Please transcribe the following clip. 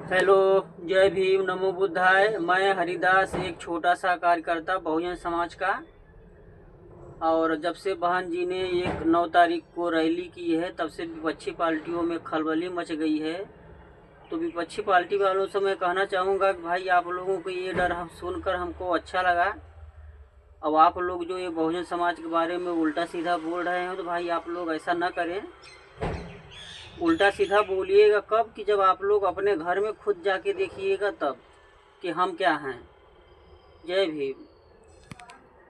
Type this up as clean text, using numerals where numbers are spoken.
Hello. जय भीम, नमो बुद्धाय। मैं हरिदास, एक छोटा सा कार्यकर्ता बहुजन समाज का। और जब से बहन जी ने एक 9 तारीख को रैली की है, तब से विपक्षी पार्टियों में खलबली मच गई है। तो विपक्षी पार्टी वालों से मैं कहना चाहूँगा कि भाई, आप लोगों को ये डर हम सुनकर हमको अच्छा लगा। अब आप लोग जो ये बहुजन समाज के बारे में उल्टा सीधा बोल रहे हैं, तो भाई आप लोग ऐसा ना करें। उल्टा सीधा बोलिएगा कब? कि जब आप लोग अपने घर में खुद जाके देखिएगा तब कि हम क्या हैं। जय भीम।